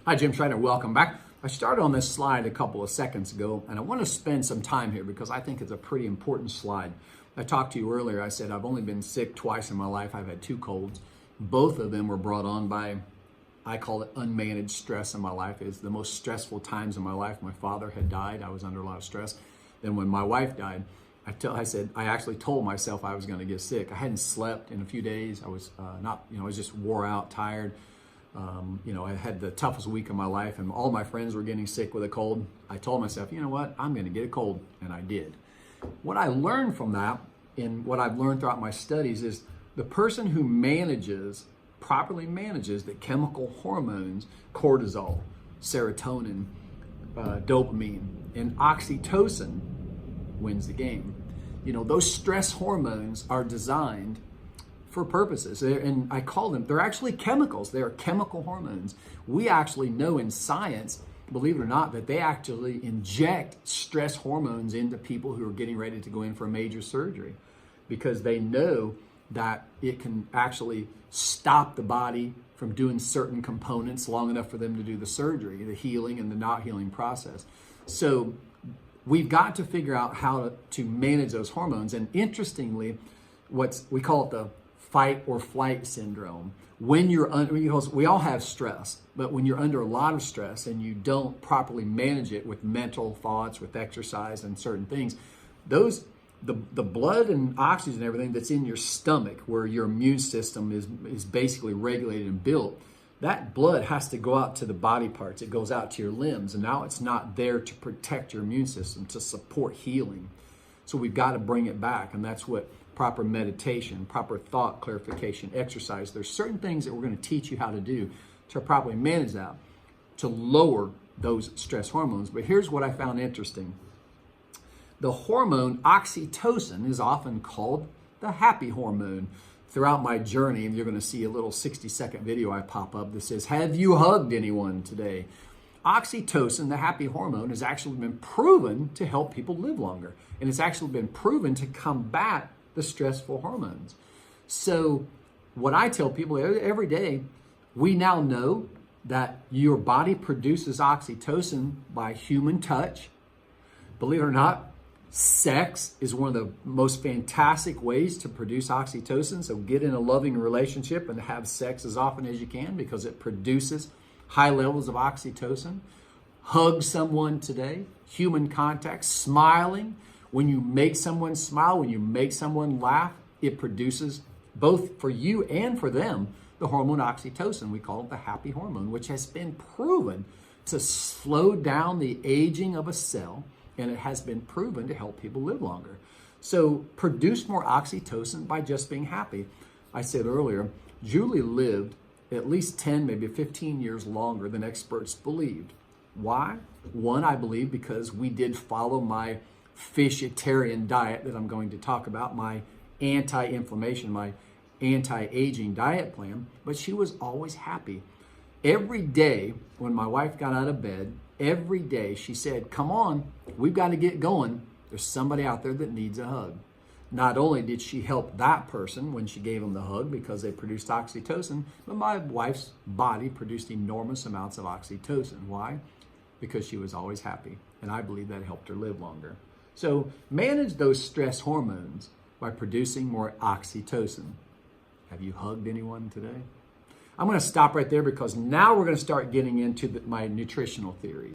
Hi, Jim Schreiner. Welcome back. I started on this slide a couple of seconds ago, and I want to spend some time here because I think it's a pretty important slide. I talked to you earlier. I said I've only been sick twice in my life. I've had two colds. Both of them were brought on by, I call it unmanaged stress in my life. It's the most stressful times in my life. My father had died. I was under a lot of stress. Then when my wife died, I actually told myself I was going to get sick. I hadn't slept in a few days. I was I was just wore out, tired. I had the toughest week of my life, and all my friends were getting sick with a cold. I told myself, you know what, I'm going to get a cold, and I did. What I learned from that, and what I've learned throughout my studies, is the person who properly manages the chemical hormones, cortisol, serotonin, dopamine, and oxytocin wins the game. Those stress hormones are designed for purposes, and I call them, they're actually chemicals. They are chemical hormones. We actually know in science, believe it or not, that they actually inject stress hormones into people who are getting ready to go in for a major surgery because they know that it can actually stop the body from doing certain components long enough for them to do the surgery, the healing and the not healing process. So we've got to figure out how to manage those hormones. And interestingly, we call it the fight or flight syndrome. When you're under, we all have stress, but when you're under a lot of stress and you don't properly manage it with mental thoughts, with exercise and certain things, the blood and oxygen and everything that's in your stomach, where your immune system is basically regulated and built, that blood has to go out to the body parts. It goes out to your limbs, and now it's not there to protect your immune system, to support healing. So we've got to bring it back, and that's what proper meditation, proper thought clarification, exercise. There's certain things that we're going to teach you how to do to properly manage that, to lower those stress hormones. But here's what I found interesting. The hormone oxytocin is often called the happy hormone. Throughout my journey, and you're going to see a little 60-second video I pop up that says, have you hugged anyone today? Oxytocin, the happy hormone, has actually been proven to help people live longer. And it's actually been proven to combat the stressful hormones. So what I tell people every day, we now know that your body produces oxytocin by human touch. Believe it or not, sex is one of the most fantastic ways to produce oxytocin. So get in a loving relationship and have sex as often as you can because it produces high levels of oxytocin. Hug someone today, human contact, smiling. When you make someone smile, when you make someone laugh, it produces, both for you and for them, the hormone oxytocin. We call it the happy hormone, which has been proven to slow down the aging of a cell, and it has been proven to help people live longer. So produce more oxytocin by just being happy. I said earlier, Julie lived at least 10, maybe 15 years longer than experts believed. Why? One, I believe because we did follow my fishitarian diet that I'm going to talk about, my anti-inflammation, my anti-aging diet plan, but she was always happy. Every day when my wife got out of bed, every day she said, come on, we've got to get going. There's somebody out there that needs a hug. Not only did she help that person when she gave them the hug because they produced oxytocin, but my wife's body produced enormous amounts of oxytocin. Why? Because she was always happy. And I believe that helped her live longer. So manage those stress hormones by producing more oxytocin. Have you hugged anyone today? I'm going to stop right there because now we're going to start getting into my nutritional theories.